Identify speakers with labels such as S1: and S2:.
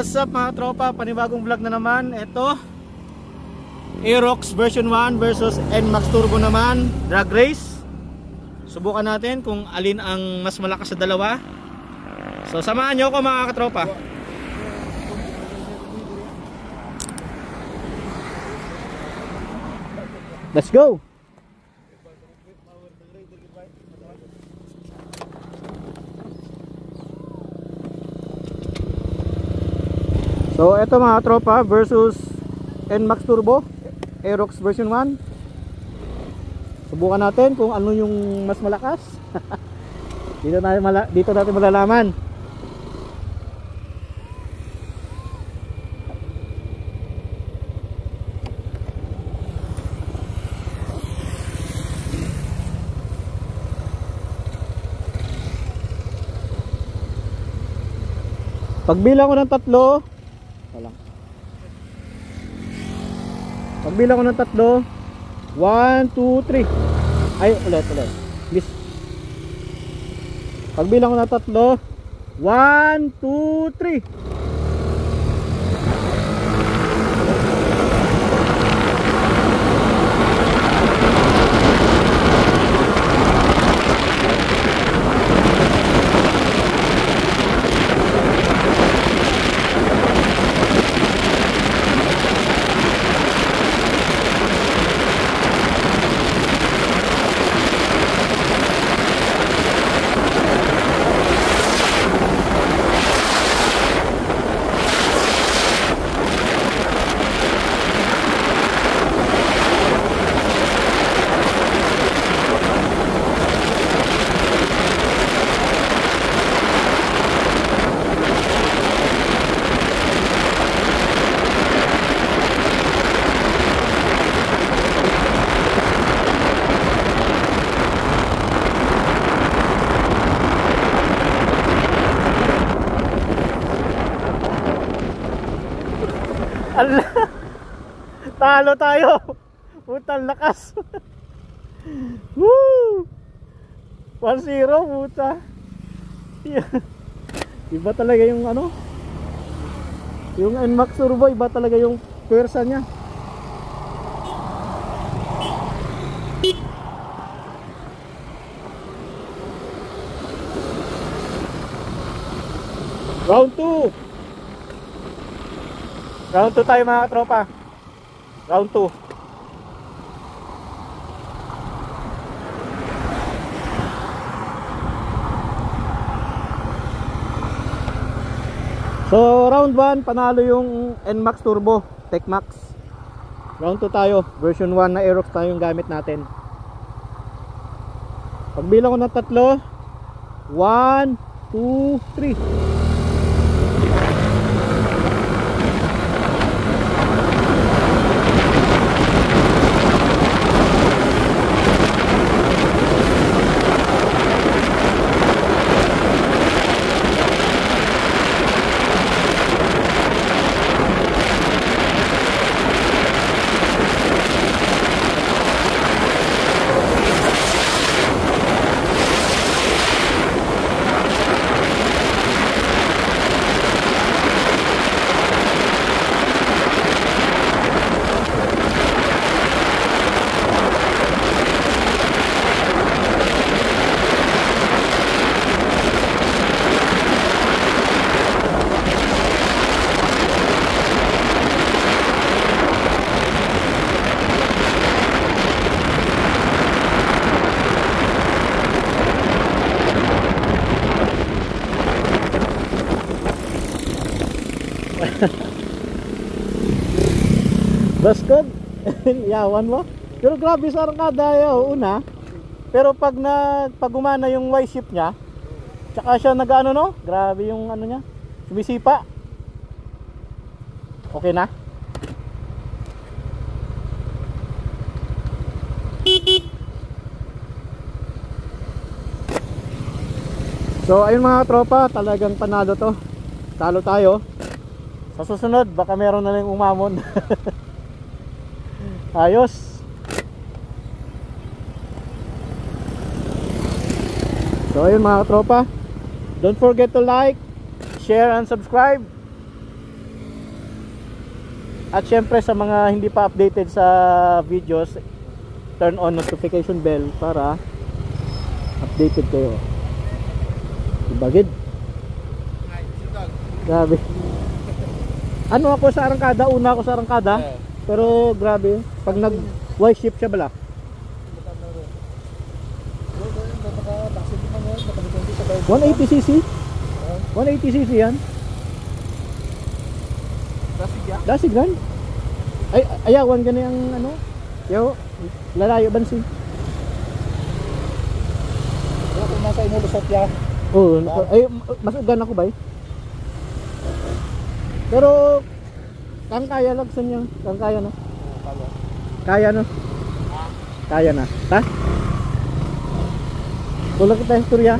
S1: what's up mga tropa? Panibagong vlog na naman. Ito Aerox version 1 versus NMAX Turbo naman, drag race. Subukan natin kung alin ang mas malakas sa dalawa. So samahan nyo ako mga katropa. Let's go! So eto mga tropa versus NMAX Turbo Aerox version 1. Subukan natin kung ano yung mas malakas. Dito natin malalaman. Pagbilang ko ng tatlo, pagbilang ko ng tatlo, 1, 2, 3. Ay, ulit. Miss. Pagbilang ko ng tatlo, 1, 2, 3. Talo tayo. Putang lakas. Woo! 1-0 puta. Iba talaga yung ano? Yung NMAX Turbo, iba talaga yung pwersa niya. Round 2. Round 2 tayo mga tropa. Round 2. So round 1 panalo yung NMAX Turbo TechMax. Round 2 tayo, version 1 na Aerox tayo yung gamit natin. Pagbilang ko ng tatlo, 1, 2, 3. Baskog, yawan mo. Pero grabe sa arkada yaw, una. Pero pag gumana yung Y-shift niya, tsaka siya nag-ano no? Grabe yung ano niya, sumisipa. Okay na? So ayun mga tropa, talagang panalo to. Talo tayo. Sa susunod, baka meron na lang umamon. Ayos. So ayun mga tropa, don't forget to like, share and subscribe. At syempre sa mga hindi pa updated sa videos, turn on notification bell para updated kayo. Ibagid. Grabe. Ano ako sa arangkada, una ako sa arangkada. Pero grabe, pag nag Y shift siya bala. 180cc? 180cc yan? Dasig gan? Ay, ayawan gani ang ano? Yaw, lalayo bansi.
S2: Kung nasa imo lusot ya.
S1: Oo, ay mas ugan ako ba? Pero kang kaya lang sa niya, kang kaya na. Kaya no? Kaya na. Ta? Tulad kita istorya.